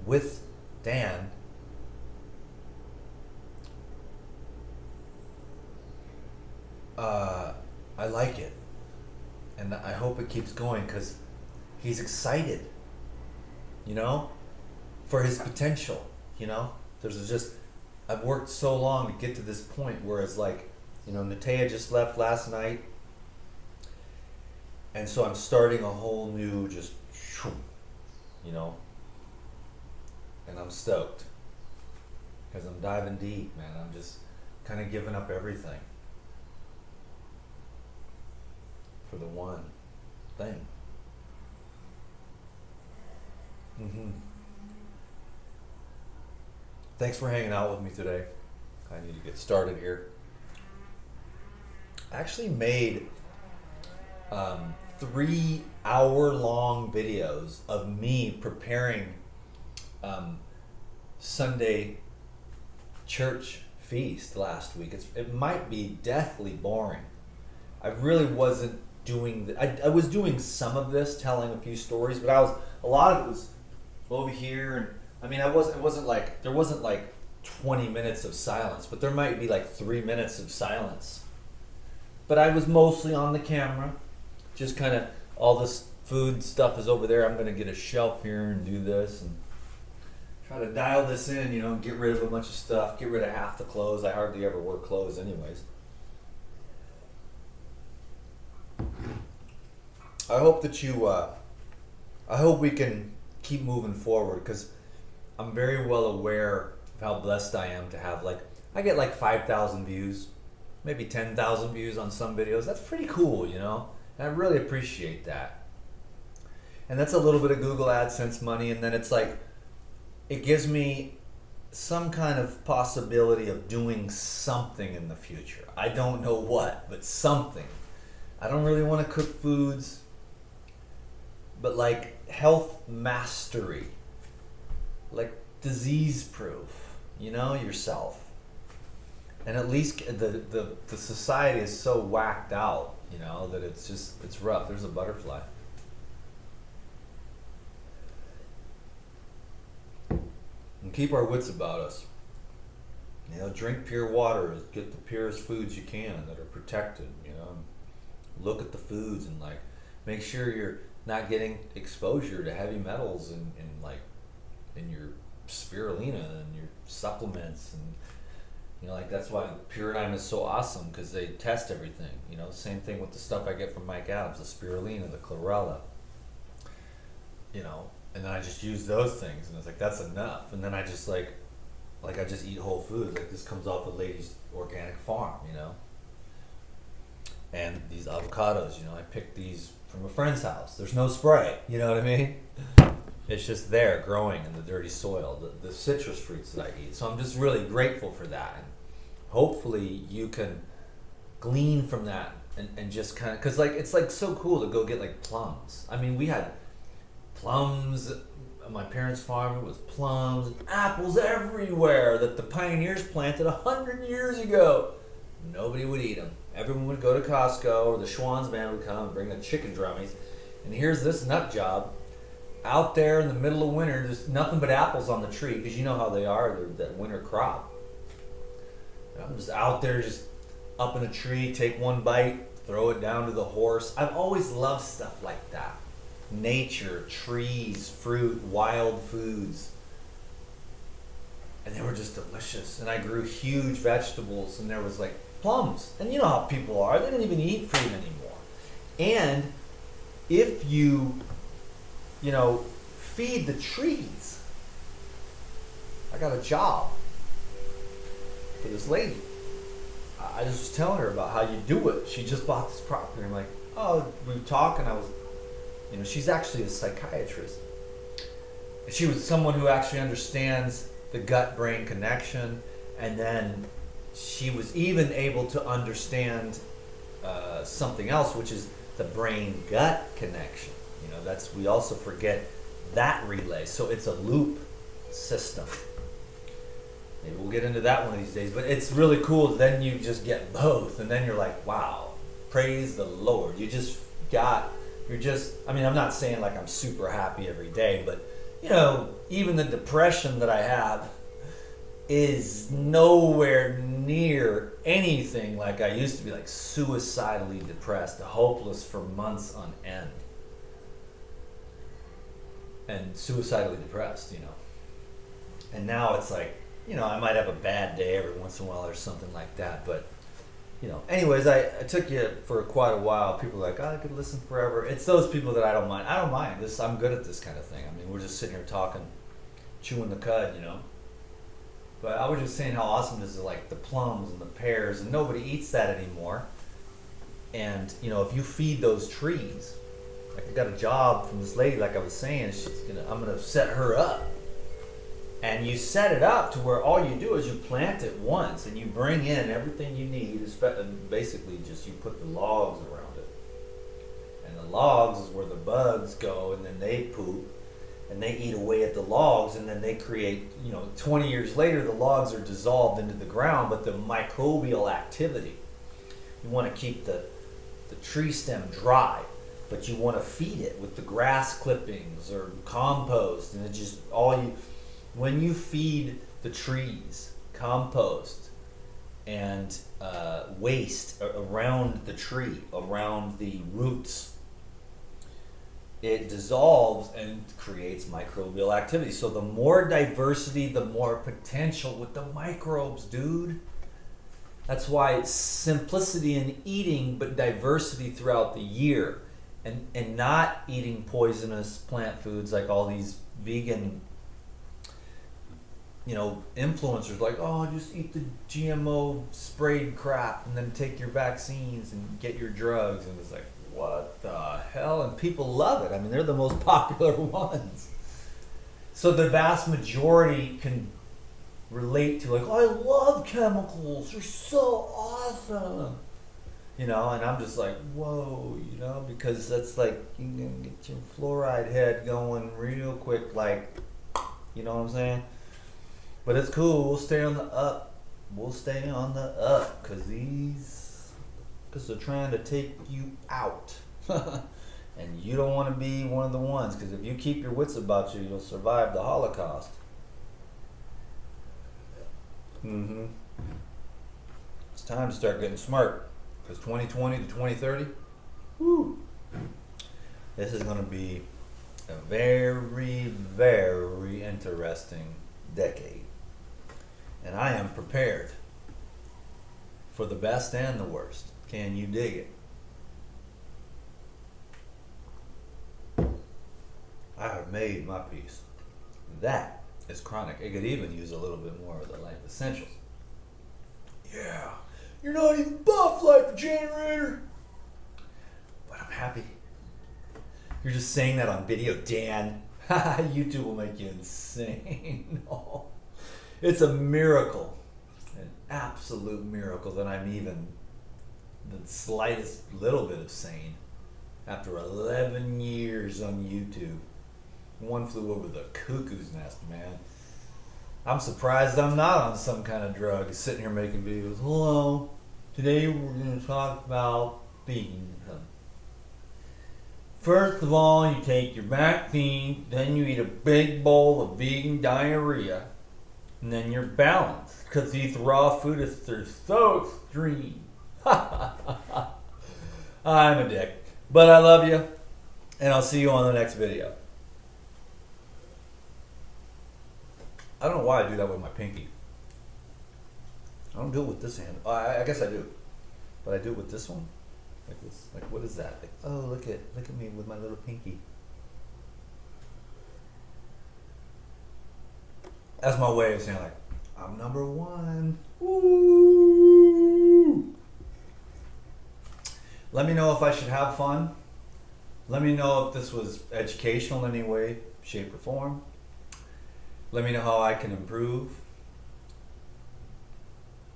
with Dan, I like it. And I hope it keeps going, because he's excited, you know, for his potential, you know. There's just, I've worked so long to get to this point where it's like, you know, Natea just left last night. And so I'm starting a whole new just, you know, and I'm stoked because I'm diving deep, man. I'm just kind of giving up everything for the one thing. Thanks for hanging out with me today. I need to get started here. I actually made 3-hour-long videos of me preparing Sunday church feast last week. It might be deathly boring. I really wasn't doing I was doing some of this, telling a few stories, but a lot of it was over here, and I mean, it wasn't like there wasn't like 20 minutes of silence, but there might be like 3 minutes of silence. but I was mostly on the camera. Just kind of all this food stuff is over there. I'm gonna get a shelf here and do this and try to dial this in, you know, get rid of a bunch of stuff, get rid of half the clothes. I hardly ever wear clothes anyways. I hope that you, I hope we can keep moving forward, because I'm very well aware of how blessed I am to have, like, I get like 5,000 views, maybe 10,000 views on some videos. That's pretty cool, you know? And I really appreciate that. And that's a little bit of Google AdSense money, and then it's like, it gives me some kind of possibility of doing something in the future. I don't know what, but something. I don't really want to cook foods, but like health mastery, like disease proof, you know, yourself. And at least the society is so whacked out, you know, that it's rough. There's a butterfly. And keep our wits about us. You know, drink pure water, get the purest foods you can that are protected, you know. Look at the foods and like make sure you're not getting exposure to heavy metals in your spirulina and your supplements, and you know, like that's why Puradyne is so awesome, because they test everything. You know, same thing with the stuff I get from Mike Adams, the spirulina, the chlorella. You know, and then I just use those things, and it's like that's enough. And then I just like I just eat whole foods. Like this comes off a lady's organic farm, you know. And these avocados, you know, I picked these from a friend's house. There's no spray, you know what I mean? It's just there growing in the dirty soil, the citrus fruits that I eat. So I'm just really grateful for that. And hopefully you can glean from that and just kind of, because like it's like so cool to go get like plums. I mean, we had plums on my parents' farm. It was plums and apples everywhere that the pioneers planted 100 years ago. Nobody would eat them. Everyone would go to Costco, or the Schwann's man would come and bring the chicken drummies. And here's this nut job out there in the middle of winter, just nothing but apples on the tree, because you know how they are, they're that winter crop. I'm just out there, just up in a tree, take one bite, throw it down to the horse. I've always loved stuff like that. Nature, trees, fruit, wild foods. And they were just delicious. And I grew huge vegetables, and there was like plums. And you know how people are, they don't even eat fruit anymore. And if you know, feed the trees. I got a job for this lady. I just was telling her about how you do it. She just bought this property. I'm like, oh, we were talking. I was, you know, she's actually a psychiatrist. She was someone who actually understands the gut-brain connection, and then she was even able to understand something else, which is the brain-gut connection. You know, that's, we also forget that relay. So it's a loop system. Maybe we'll get into that one of these days, but it's really cool. Then you just get both, and then you're like, wow, praise the Lord. You're just, I mean, I'm not saying like I'm super happy every day, but you know, even the depression that I have is nowhere near anything like I used to be, like suicidally depressed, hopeless for months on end. And suicidally depressed, you know. And now it's like, you know, I might have a bad day every once in a while or something like that, but, you know. Anyways, I took you for quite a while. People are like, oh, I could listen forever. It's those people that I don't mind. I don't mind. I'm good at this kind of thing. I mean, we're just sitting here talking, chewing the cud, you know. But I was just saying how awesome this is, like the plums and the pears, and nobody eats that anymore. And, you know, if you feed those trees, like I got a job from this lady, like I was saying, I'm gonna set her up. And you set it up to where all you do is you plant it once, and you bring in everything you need. Basically, just you put the logs around it, and the logs is where the bugs go, and then they poop, and they eat away at the logs, and then they create. You know, 20 years later, the logs are dissolved into the ground, but the microbial activity. You want to keep the tree stem dry, but you want to feed it with the grass clippings or compost, and it just all you. When you feed the trees compost, and waste around the tree, around the roots. It dissolves and creates microbial activity. So the more diversity, the more potential with the microbes, dude. That's why it's simplicity in eating, but diversity throughout the year. And not eating poisonous plant foods like all these vegan, influencers like, oh, just eat the GMO sprayed crap and then take your vaccines and get your drugs. And it's like, what the hell? And people love it. I mean, they're the most popular ones. So the vast majority can relate to like, oh, I love chemicals. They're so awesome. And I'm just like, whoa, because that's like, you can get your fluoride head going real quick, like, you know what I'm saying? But it's cool. We'll stay on the up. Because they're trying to take you out. And you don't want to be one of the ones, because if you keep your wits about you, you'll survive the Holocaust. It's time to start getting smart. Because 2020 to 2030, woo, this is going to be a very, very interesting decade. And I am prepared for the best and the worst. Can you dig it? I have made my peace. That is chronic. It could even use a little bit more of the life essentials. Yeah. You're not even buff, life generator. But I'm happy. You're just saying that on video, Dan. YouTube will make you insane. No. It's a miracle. An absolute miracle that I'm even the slightest little bit of sane after 11 years on YouTube. One flew over the cuckoo's nest, man. I'm surprised I'm not on some kind of drug, sitting here making videos. Hello, today we're going to talk about veganism. First of all, you take your vaccine, then you eat a big bowl of vegan diarrhea, and then you're balanced, because these raw foodists are so extreme. I'm a dick, but I love you, and I'll see you on the next video. I don't know why I do that with my pinky. I don't do it with this hand. I guess I do, but I do it with this one. Like this. Like, what is that? Like, oh, look at me with my little pinky. That's my way of saying like, I'm number one. Woo! Let me know if I should have fun. Let me know if this was educational in any way, shape, or form. Let me know how I can improve.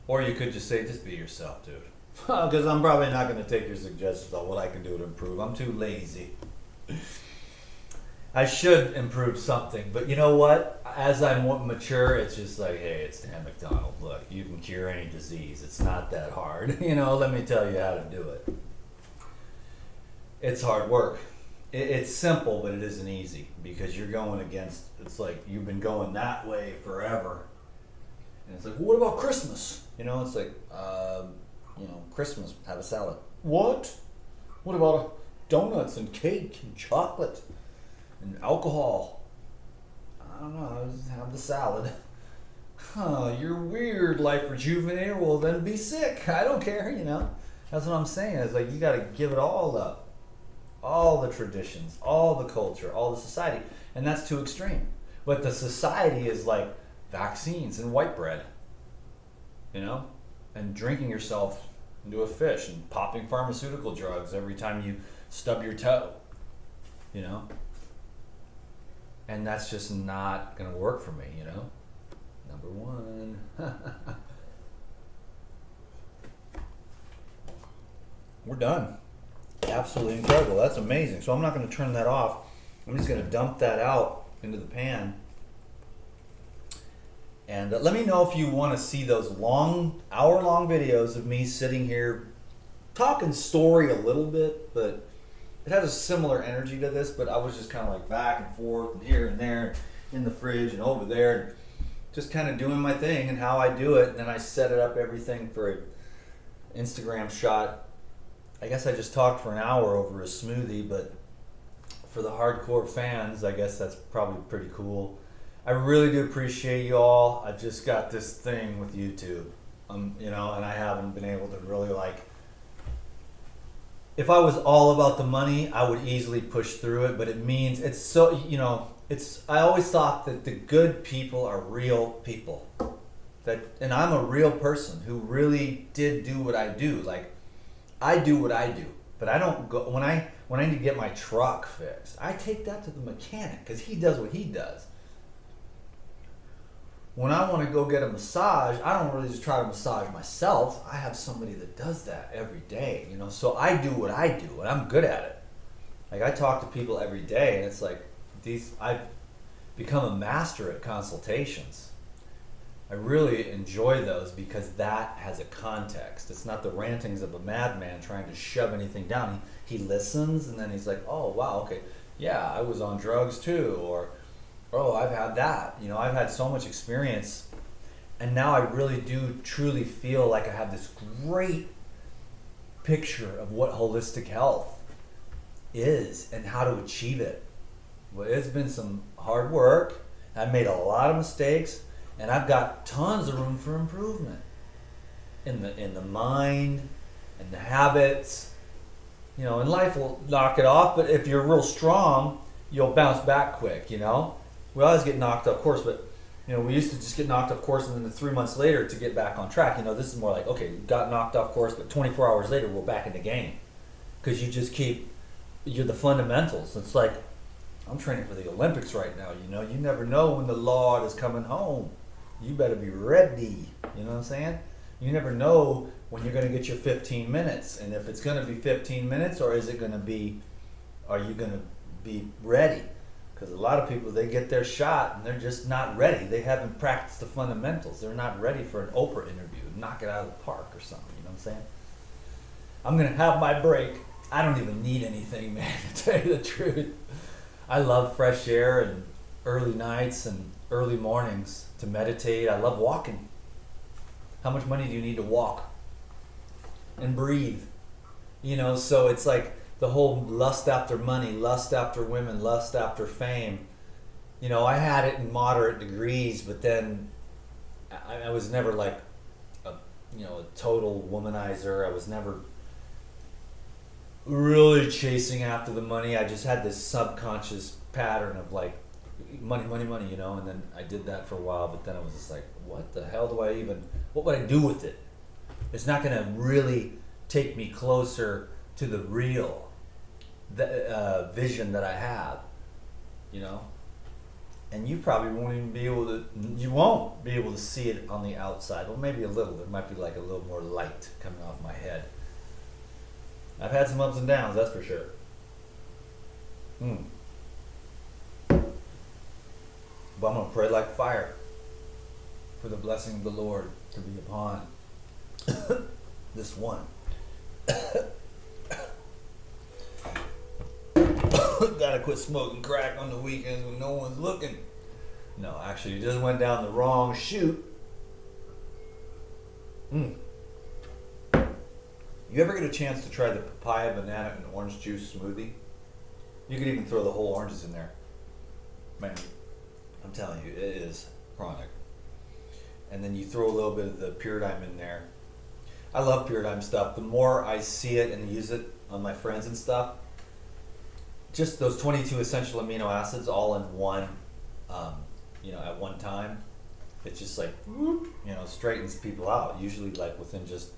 Or you could just say, just be yourself, dude. Because I'm probably not going to take your suggestions on what I can do to improve. I'm too lazy. I should improve something. But you know what? As I mature, it's just like, hey, it's Dan McDonald. Look, you can cure any disease. It's not that hard. Let me tell you how to do it. It's hard work. It's simple, but it isn't easy, because you're going against, it's like you've been going that way forever. And it's like, well, what about Christmas? It's like, Christmas, have a salad. What? What about donuts and cake and chocolate and alcohol? I don't know, just have the salad. You're weird, life rejuvenator. Well, then be sick. I don't care, That's what I'm saying. It's like, you got to give it all up. All the traditions, all the culture, all the society. And that's too extreme. But the society is like vaccines and white bread, and drinking yourself into a fish and popping pharmaceutical drugs every time you stub your toe, and that's just not going to work for me, Number one. We're done. Absolutely incredible. That's amazing. So I'm not going to turn that off. I'm just going to dump that out into the pan. And let me know if you want to see those long, hour-long videos of me sitting here talking story a little bit, but it has a similar energy to this, but I was just kind of like back and forth and here and there in the fridge and over there, just kind of doing my thing and how I do it, and then I set it up everything for an Instagram shot. I guess I just talked for an hour over a smoothie, but for the hardcore fans, I guess that's probably pretty cool. I really do appreciate you all. I've just got this thing with YouTube, and I haven't been able to really if I was all about the money, I would easily push through it, but it means it's so, I always thought that the good people are real people. And I'm a real person who really did do what I do. Like, I do what I do, but I don't go, when I need to get my truck fixed, I take that to the mechanic because he does what he does. When I want to go get a massage, I don't really just try to massage myself. I have somebody that does that every day, So I do what I do, and I'm good at it. Like, I talk to people every day, and it's like I've become a master at consultations. I really enjoy those because that has a context. It's not the rantings of a madman trying to shove anything down. He listens, and then he's like, "Oh, wow, okay, yeah, I was on drugs too," or "Oh, I've had that." I've had so much experience, and now I really do truly feel like I have this great picture of what holistic health is and how to achieve it. Well, it's been some hard work. I've made a lot of mistakes, and I've got tons of room for improvement in the mind and the habits. And life will knock it off, but if you're real strong, you'll bounce back quick. We always get knocked off course, but we used to just get knocked off course, and then 3 months later to get back on track. This is more like, okay, got knocked off course, but 24 hours later we're back in the game, because you're the fundamentals. It's like, I'm training for the Olympics right now. You never know when the Lord is coming home. You better be ready. You know what I'm saying? You never know when you're going to get your 15 minutes, and if it's going to be 15 minutes, or are you going to be ready? Because a lot of people, they get their shot and they're just not ready. They haven't practiced the fundamentals. They're not ready for an Oprah interview. Knock it out of the park or something. You know what I'm saying? I'm going to have my break. I don't even need anything, man, to tell you the truth. I love fresh air and early nights and early mornings to meditate. I love walking. How much money do you need to walk and breathe? So it's like, the whole lust after money, lust after women, lust after fame. I had it in moderate degrees, but then I was never like a total womanizer. I was never really chasing after the money. I just had this subconscious pattern of like money, and then I did that for a while, but then I was just like, what the hell what would I do with it? It's not going to really take me closer to the real vision that I have, and you probably won't even be able to see it on the outside. Well, maybe a little. There might be like a little more light coming off my head. I've had some ups and downs, that's for sure. But I'm going to pray like fire for the blessing of the Lord to be upon this one. Gotta quit smoking crack on the weekends when no one's looking. No, actually, you just went down the wrong chute. You ever get a chance to try the papaya, banana, and orange juice smoothie? You could even throw the whole oranges in there. Man, I'm telling you, it is chronic. And then you throw a little bit of the Pyridime in there. I love Pyridime stuff. The more I see it and use it on my friends and stuff, just those 22 essential amino acids all in one, at one time, it just like, straightens people out, usually like within just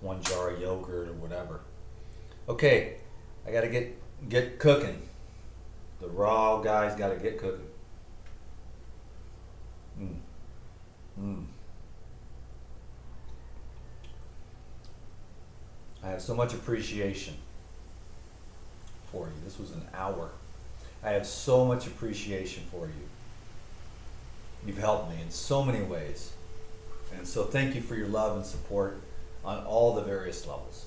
one jar of yogurt or whatever. Okay, I gotta get cooking. The raw guys gotta get cooking. I have so much appreciation for you. This was an hour. I have so much appreciation for you. You've helped me in so many ways. And so thank you for your love and support on all the various levels.